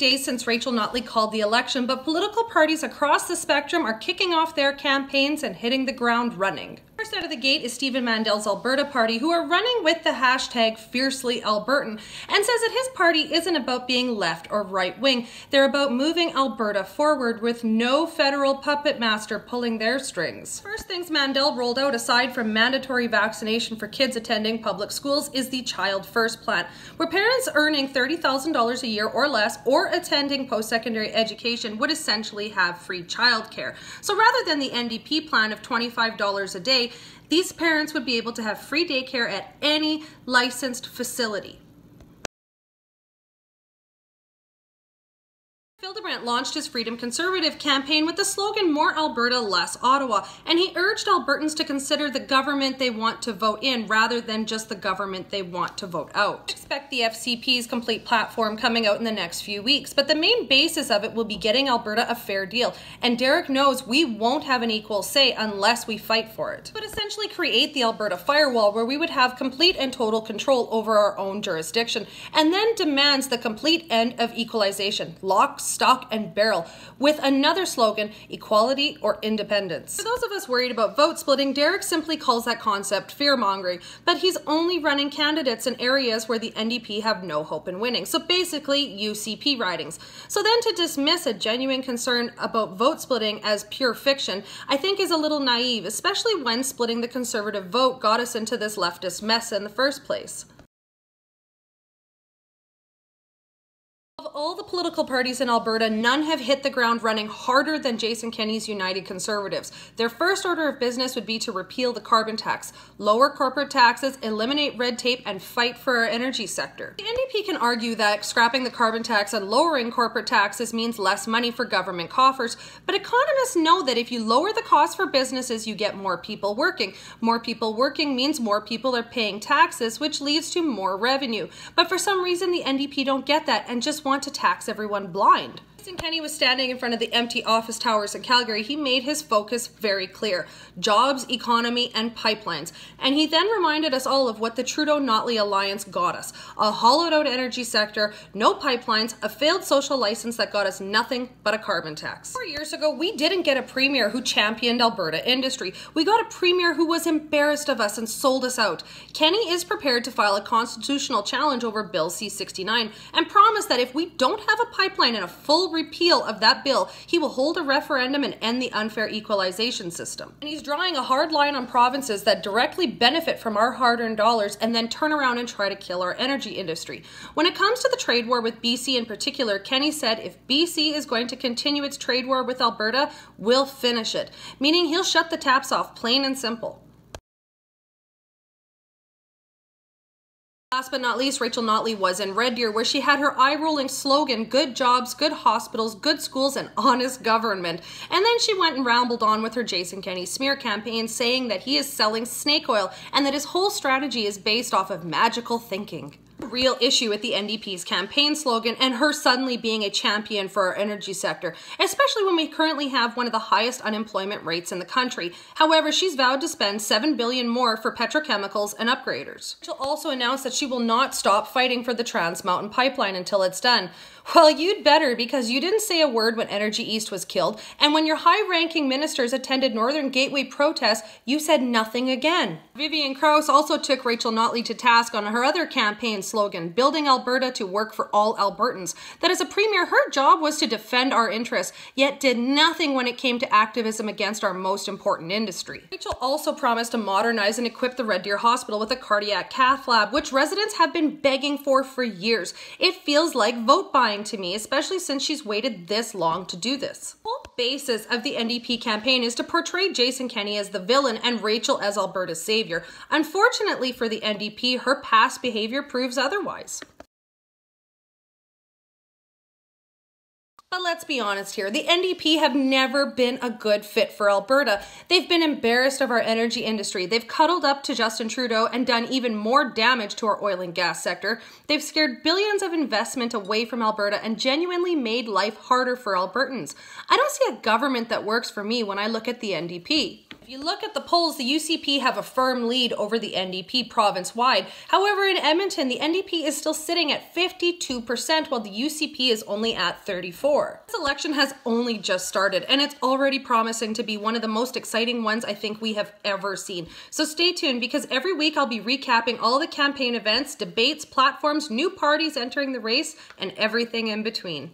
days since Rachel Notley called the election, but political parties across the spectrum are kicking off their campaigns and hitting the ground running. First out of the gate is Stephen Mandel's Alberta party, who are running with the hashtag Fiercely Albertan, and says that his party isn't about being left or right wing. They're about moving Alberta forward with no federal puppet master pulling their strings. First things Mandel rolled out, aside from mandatory vaccination for kids attending public schools, is the Child First plan, where parents earning $30,000 a year or less or attending post-secondary education would essentially have free childcare. So rather than the NDP plan of $25 a day, these parents would be able to have free daycare at any licensed facility. Hildebrandt launched his Freedom Conservative campaign with the slogan "More Alberta, Less Ottawa," and he urged Albertans to consider the government they want to vote in rather than just the government they want to vote out. Expect the FCP's complete platform coming out in the next few weeks, but the main basis of it will be getting Alberta a fair deal, and Derek knows we won't have an equal say unless we fight for it. But essentially create the Alberta firewall, where we would have complete and total control over our own jurisdiction, and then demands the complete end of equalization, lock, stock, and barrel, with another slogan, equality or independence. For those of us worried about vote splitting, Derek simply calls that concept fear-mongering, but he's only running candidates in areas where the NDP have no hope in winning, so basically UCP ridings. So then to dismiss a genuine concern about vote splitting as pure fiction, I think is a little naive, especially when splitting the Conservative vote got us into this leftist mess in the first place. Of all the political parties in Alberta, none have hit the ground running harder than Jason Kenney's United Conservatives. Their first order of business would be to repeal the carbon tax, lower corporate taxes, eliminate red tape, and fight for our energy sector. The NDP can argue that scrapping the carbon tax and lowering corporate taxes means less money for government coffers, but economists know that if you lower the cost for businesses, you get more people working. More people working means more people are paying taxes, which leads to more revenue. But for some reason, the NDP don't get that and just want to tax everyone blind. Jason Kenney was standing in front of the empty office towers in Calgary. He made his focus very clear: jobs, economy, and pipelines. And he then reminded us all of what the Trudeau-Notley alliance got us: a hollowed-out energy sector, no pipelines, a failed social license that got us nothing but a carbon tax. 4 years ago, we didn't get a premier who championed Alberta industry. We got a premier who was embarrassed of us and sold us out. Kenney is prepared to file a constitutional challenge over Bill C-69 and promised that if we don't have a pipeline and a full repeal of that bill, he will hold a referendum and end the unfair equalization system. And he's drawing a hard line on provinces that directly benefit from our hard-earned dollars and then turn around and try to kill our energy industry. When it comes to the trade war with BC in particular, Kenney said if BC is going to continue its trade war with Alberta, we'll finish it, meaning he'll shut the taps off, plain and simple. Last but not least, Rachel Notley was in Red Deer, where she had her eye-rolling slogan, "Good jobs, good hospitals, good schools, and honest government." And then she went and rambled on with her Jason Kenney smear campaign, saying that he is selling snake oil and that his whole strategy is based off of magical thinking. Real issue with the NDP's campaign slogan and her suddenly being a champion for our energy sector, especially when we currently have one of the highest unemployment rates in the country. However, she's vowed to spend $7 billion more for petrochemicals and upgraders. She'll also announce that she will not stop fighting for the Trans Mountain Pipeline until it's done. Well, you'd better, because you didn't say a word when Energy East was killed, and when your high-ranking ministers attended Northern Gateway protests, you said nothing again. Vivian Krause also took Rachel Notley to task on her other campaign slogan, "Building Alberta to work for all Albertans." That as a premier, her job was to defend our interests, yet did nothing when it came to activism against our most important industry. Rachel also promised to modernize and equip the Red Deer Hospital with a cardiac cath lab, which residents have been begging for years. It feels like vote buying to me, especially since she's waited this long to do this. The whole basis of the NDP campaign is to portray Jason Kenney as the villain and Rachel as Alberta's savior. Unfortunately for the NDP, her past behavior proves otherwise. But let's be honest here, the NDP have never been a good fit for Alberta. They've been embarrassed of our energy industry. They've cuddled up to Justin Trudeau and done even more damage to our oil and gas sector. They've scared billions of investment away from Alberta and genuinely made life harder for Albertans. I don't see a government that works for me when I look at the NDP. If If you look at the polls, the UCP have a firm lead over the NDP province-wide. However, in Edmonton, the NDP is still sitting at 52%, while the UCP is only at 34%. This election has only just started, and it's already promising to be one of the most exciting ones I think we have ever seen. So stay tuned, because every week I'll be recapping all the campaign events, debates, platforms, new parties entering the race, and everything in between.